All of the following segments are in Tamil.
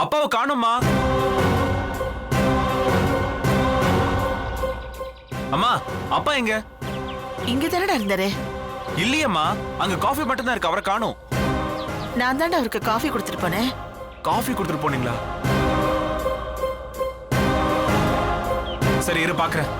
அப்பாவை காணும்மா. அம்மா, அப்பா எங்க? இங்க தானடா இருந்தாரு. இல்லையம்மா, அங்க காஃபி மட்டும் தான் இருக்கு, அவரை காணோம். நான் தான்டா அவருக்கு காஃபி கொடுத்துட்டு போனேன். காஃபி கொடுத்துட்டு போனீங்களா? சரி, இரு பாக்குறேன்.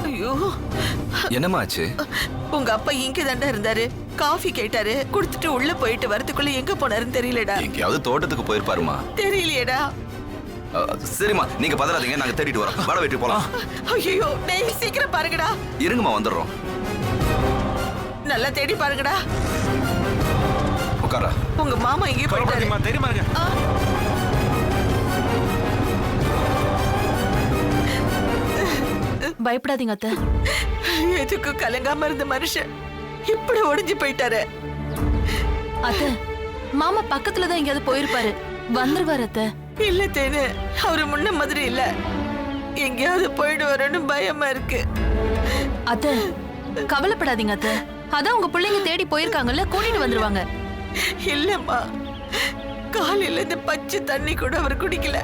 ஐயோ, என்னம்மா ஆச்சு? உங்க அப்பா இங்க தான்டா இருந்தாரு. காஃபி கேட்டாரு, கொடுத்துட்டு உள்ள போயிட்டு வரதுக்குள்ள எங்க போனாருன்னு தெரியலடா. எங்கேயாவது தோட்டத்துக்கு போயிருப்பாருமா. தெரியலையேடா. சரிம்மா, நீங்க பதறாதீங்க, நாங்க தேடிட்டு வரோம். வட வெட்டி போலாம். ஐயோ, டேய் சீக்கிரம் பாருங்கடா. இருங்கம்மா, வந்துடுறோம். நல்லா தேடி பாருங்கடா. உட்காரா. உங்க மாமா எங்கே போயிட்டாரு? தெரியுமா? பயப்படாதீங்க அத்தை. எதுக்கு கலங்காம இருந்த மனுஷன் இப்படி ஒடிஞ்சு போயிட்டாரு. அத்தை, மாமா பக்கத்துல தான் எங்கேயாவது போயிருப்பாரு. வந்துருவாரு அத்தை. இல்ல தேனு, அவரு முன்ன மாதிரி இல்ல. எங்கேயாவது போயிடுவாருன்னு பயமா இருக்கு. அத்தை, கவலைப்படாதீங்க அத்தை. அதான் உங்க பிள்ளைங்க தேடி போயிருக்காங்கல்ல, கூட்டிட்டு வந்துருவாங்க. இல்லம்மா, காலையில இந்த பச்சை தண்ணி கூட அவர் குடிக்கல.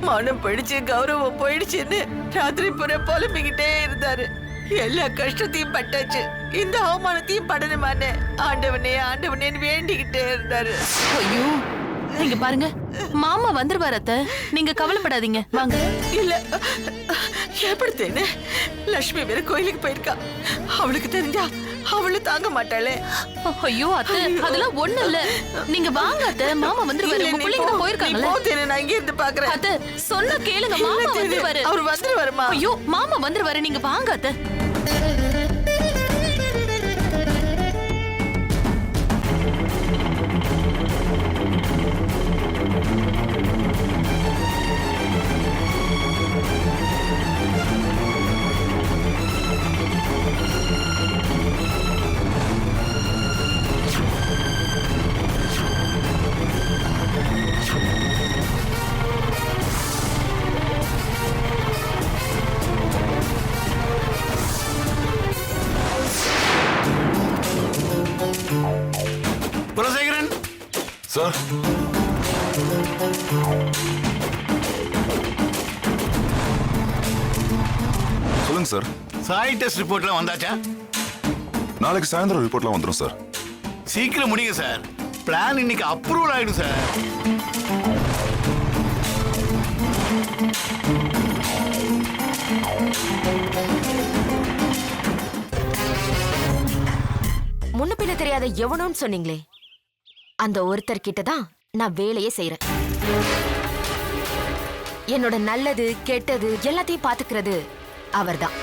மனம் போயிடுச்சு, கௌரவம் போயிடுச்சுன்னு ராத்திரி பூரா புலம்பிக்கிட்டே இருந்தாரு. எல்லா கஷ்டத்தையும் பட்டாச்சு, இந்த அவமானத்தையும் படணுமான்னு ஆண்டவனே ஆண்டவனேன்னு வேண்டிக்கிட்டே இருந்தாரு. ஐயோ, நீங்க பாருங்க, மாமா வந்துருவாரு அத்தை. நீங்க கவலைப்படாதீங்க, வாங்க. இல்ல, எப்படி தேனு? லட்சுமி வேற கோயிலுக்கு போயிருக்கா. அவளுக்கு தெரிஞ்சா அவளும் தாங்க மாட்டாளே. ஐயோ அத்தை, அதெல்லாம் ஒண்ணு இல்ல. நீங்க வாங்க அத்தை, மாமா வந்துருவாரு. உங்க பிள்ளைங்க தான் போயிருக்காங்கல்ல. நான் இங்க இருந்து பாக்குறேன். அத்தை, சொன்னா கேளுங்க, மாமா வந்துருவாரு. அவர் வந்துருவாருமா? ஐயோ, மாமா வந்துருவாரு, நீங்க வாங்க அத்தை. குலசேகரன் சார், சொல்லுங்க சார். சாய் டெஸ்ட் ரிப்போர்ட்லாம் வந்தாச்சா? நாளைக்கு சாயந்தரம் ரிப்போர்ட்லாம் வந்துடும் சார். சீக்கிரம் முடிங்க சார். பிளான் இன்னைக்கு அப்ரூவல் ஆயிடும் சார். முன்ன பின்ன தெரியாத எவனோன்னு சொன்னீங்களே, அந்த ஒருத்தர் கிட்ட தான் நான் வேலையே செய்யறேன். என்னோட நல்லது கெட்டது எல்லாத்தையும் பாத்துக்கிறது அவர்தான்.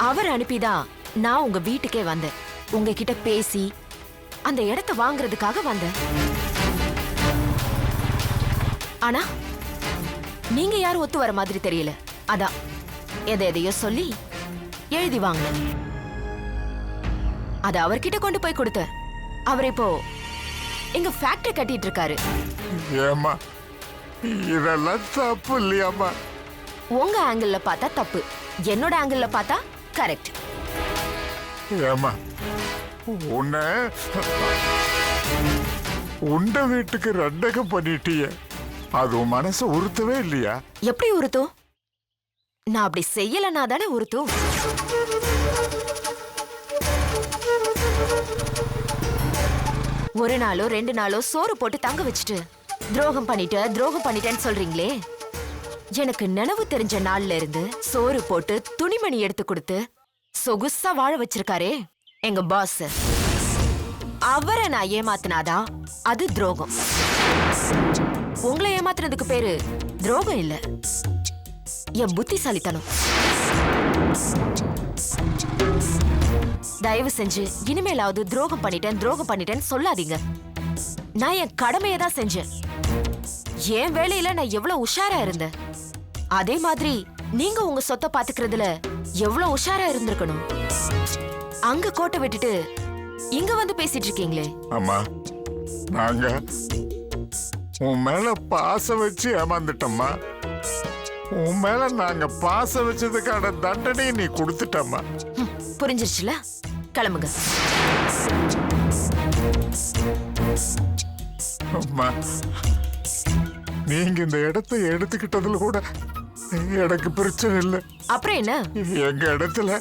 அவர் அனுப்பிதான் நான் உங்க வீட்டுக்கே வந்தேன். உங்ககிட்ட பேசி அந்த இடத்த வாங்குறதுக்காக வந்தேன். ஆனா நீங்க யாரும் ஒத்து வர மாதிரி தெரியல. அதான் எதையோ சொல்லி எழுதி வாங்கினேன். அத அவர்கிட்ட கொண்டு போய் கொடுத்த. அவர் இப்போ எங்க ஃபேக்டரி கட்டிட்டு இருக்காரு. ஏமா, இதெல்லாம் தப்பு இல்லையாமா? உங்க ஆங்கிள் பார்த்தா தப்பு, என்னோட ஆங்கிள் பார்த்தா கரெக்ட். ஏமா, உண்ட வீட்டுக்கு ரெண்டகம் பண்ணிட்டிய, அது மனசு உறுத்தவே இல்லையா? எப்படி உறுத்தும்? நான் அப்படி செய்யலனா தானே உறுத்தும். ஒரு நாளோ 2 நாளோ சோறு போட்டு தங்க வச்சுட்டு துரோகம் பண்ணிட்டேன்னு சொல்றீங்களே. எனக்கு நினைவு தெரிஞ்ச நாள்ல இருந்து சோறு போட்டு துணிமணி எடுத்து கொடுத்து சொகுசா வாழ வச்சிருக்காரே எங்க பாஸ். அவரை நான் ஏமாத்தினாதான் அது துரோகம். உங்களை ஏமாத்துறதுக்கு பேரு துரோகம் இல்ல, என் புத்திசாலித்தனம். தயவு செஞ்சு இனிமேலாவது துரோகம் பண்ணிட்டேன்னு சொல்லாதீங்க. நான் என் கடமையை தான் செஞ்சேன். என் வேலையில நான் எவ்வளவு உஷாரா இருந்தேன், அதே மாதிரி நீங்க உங்க சொத்தை பாத்துக்கிறதுல எவ்வளவு உஷாரா இருந்திருக்கணும். அங்க கோட்டை விட்டுட்டு இங்க வந்து பேசிட்டு இருக்கீங்களே. அம்மா, நாங்க உன் மேல பாசம் வச்சு ஏமாந்துட்டோம்மா. உன் மேல நாங்க பாசம் வச்சதுக்கான தண்டனையை நீ கொடுத்துட்டம்மா. புரிஞ்சிருச்சுல? கிளம்புங்க. அம்மா, நீங்க இந்த இடத்தை எடுத்துக்கிட்டதுல கூட எனக்கு பிரச்சனை இல்லை. அப்புறம் என்ன? எங்க இடத்துல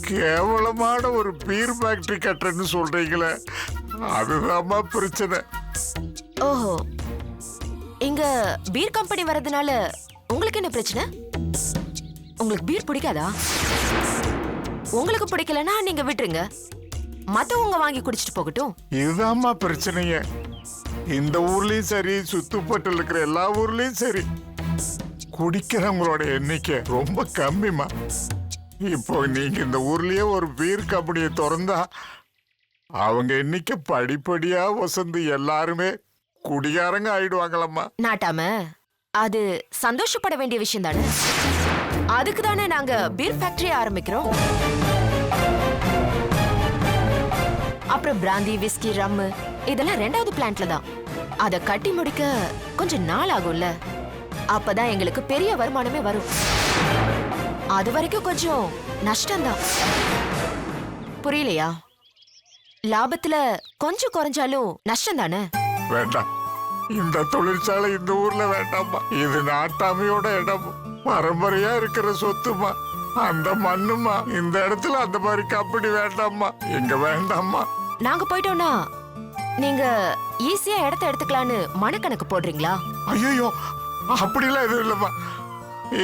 கேவலமான ஒரு பீர் ஃபேக்டரி கட்டுறேன்னு சொல்றீங்களே, அதுதான்மா பிரச்சனை. ஓஹோ, இங்க பீர் கம்பெனி வரதுனால உங்களுக்கு என்ன பிரச்சனை? உங்களுக்கு பீர் பிடிக்காதா? உங்களுக்கு பிடிக்கலன்னா நீங்க விட்டுருங்க, மத்தவங்க வாங்கி குடிச்சிட்டு போகட்டும். இதுதான்மா பிரச்சனையே. இந்த ஊர்லயும் சரி, சுத்துப்பட்டில் இருக்கிற எல்லா ஊர்லயும் சரி, குடிக்கிறவங்களோட எண்ணிக்கை ரொம்ப கம்மிமா. இப்போ நீங்க இந்த ஊர்லயே ஒரு பீர் கம்பெனியை திறந்தா அவங்க எண்ணிக்கை படிப்படியா வசந்து எல்லாருமே குடிகாரங்க ஆயிடுவாங்களம்மா. நாட்டாம, அது சந்தோஷப்பட வேண்டிய விஷயம் தானே. அதுக்கு தானே நாங்க பீர் ஃபேக்டரி ஆரம்பிக்கிறோம். அப்புறம் பிராந்தி, விஸ்கி, ரம்மு இதெல்லாம் 2வது பிளான்ட்ல தான். அத கட்டி முடிக்க கொஞ்சம் நாள் ஆகும்ல. அப்பதான் எங்களுக்கு பெரிய வருமானமே வரும். அது வரைக்கும் கொஞ்சம் நஷ்டம்தான். புரியலையா? லாபத்துல கொஞ்சம் குறைஞ்சாலும் நஷ்டம் தானே. வேண்டாம், இந்த தொழிற்சாலை இந்த ஊர்ல வேண்டாம்மா. இது நாட்டாமையோட இடம், பரம்பரையா இருக்கிற சொத்துமா. அந்த மண்ணுமா, இந்த இடத்துல அந்த மாதிரி கம்பெனி வேண்டாம்மா. இங்க வேண்டாம்மா. நாங்க போயிட்டோம்னா நீங்க ஈஸியா இடத்த எடுத்துக்கலான்னு மனக்கணக்கு போடுறீங்களா? ஐயோ, அப்படிலாம் எதுவும் இல்லம்மா.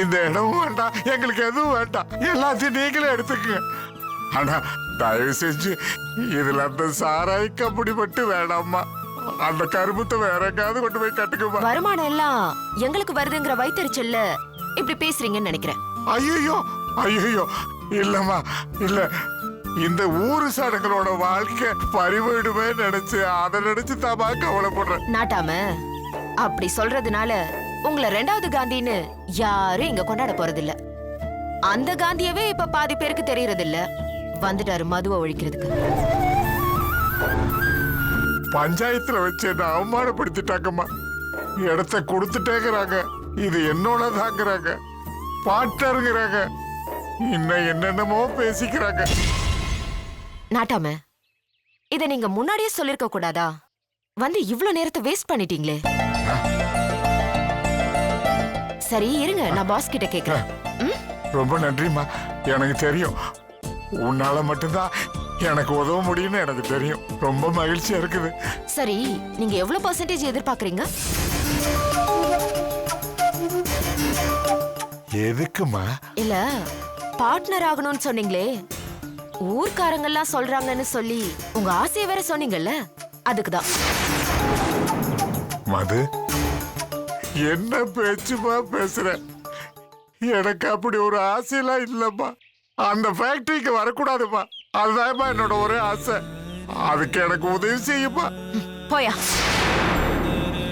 இந்த இடமும் வேண்டாம், எங்களுக்கு எதுவும் வேண்டாம், எல்லாத்தையும் நீங்களே எடுத்துக்கங்க. ஆனா தயவு செஞ்சு இதுல அந்த சாராய் கம்பெனி மட்டும் வேண்டாம்மா. அந்த கருமத்தை வேற எங்காவது கொண்டு போய் கட்டுக்குமா. வருமானம் எல்லாம் எங்களுக்கு வருதுங்கிற வைத்தறிச்சல்ல இப்படி பேசுறீங்கன்னு நினைக்கிறேன். ஐயோ ஐயோ, இல்லம்மா, இல்ல. இந்த ஊரு சடங்களோட வாழ்க்கை பறிவிடுமே நினைச்சு அதை நினைச்சு தாமா கவலைப்படுறேன். நாட்டாம, அப்படி சொல்றதுனால உங்களை 2வது காந்தின்னு யாரும் இங்க கொண்டாட போறதில்ல. அந்த காந்தியவே இப்ப பாதி பேருக்கு தெரியறது இல்ல. வந்துட்டாரு மதுவை ஒழிக்கிறதுக்கு. பஞ்சாயத்துல வச்சு என்ன அவமானப்படுத்திட்டாங்கம்மா. இடத்த கொடுத்துட்டேங்கிறாங்க, இது என்னோடதாங்கிறாங்க, பாட்டருங்கிறாங்க, இன்னும் என்னென்னமோ பேசிக்கிறாங்க. நாட்டாம, இத நீங்க முன்னாடியே சொல்லிருக்க கூடாதா? வந்து இவ்ளோ நேரத்தை வேஸ்ட் பண்ணிட்டீங்களே. சரி இருங்க, நான் பாஸ் கிட்ட கேக்குறேன். ரொம்ப நன்றிம்மா. எனக்கு தெரியும் உன்னால மட்டும்தான் எனக்கு உதவ முடியும்னு எனக்கு தெரியும். ரொம்ப மகிழ்ச்சியா இருக்குது. சரி, நீங்க எவ்வளவு % எதிர்பார்க்கறீங்க? எதுக்குமா? இல்ல, பார்ட்னர் ஆகணும்னு சொன்னீங்களே, ஊர்க்காரங்கெல்லாம் சொல்றாங்கன்னு சொல்லி உங்க ஆசையை வேற சொன்னீங்கல்ல, அதுக்குதான். மது, என்ன பேச்சுமா பேசுற? எனக்கு அப்படி ஒரு ஆசையெல்லாம் இல்லம்மா. அந்த ஃபேக்டரிக்கு வரக்கூடாதுமா, அதுதான்மா என்னோட ஒரே ஆசை. அதுக்கு எனக்கு உதவி செய்யுமா. போயா.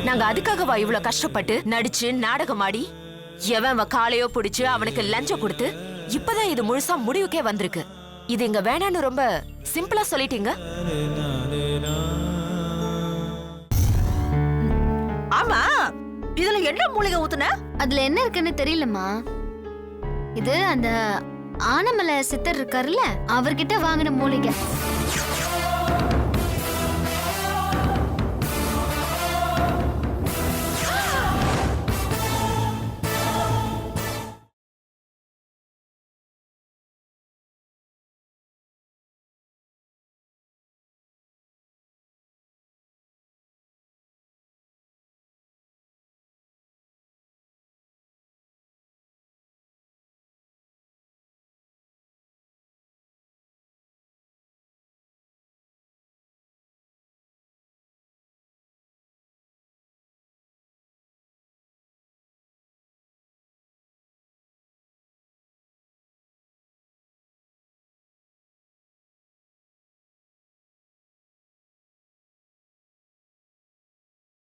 நாங்க அதுக்காகவா இவ்வளவு கஷ்டப்பட்டு நடிச்சு நாடகம் ஆடி எவன் காலையோ பிடிச்சு அவனுக்கு லஞ்சம் கொடுத்து இப்பதான் இது முழுசா முடிவுக்கே வந்திருக்கு. இது இங்க வேணான்னு ரொம்ப சிம்பிளா சொல்லிட்டீங்க. ஆமா, இதுல என்ன மூலிகை ஊத்துன? அதுல என்ன இருக்குன்னு தெரியலம்மா. இது அந்த ஆனமலை சித்தர் இருக்காருல்ல, அவர்கிட்ட வாங்கின மூலிகை.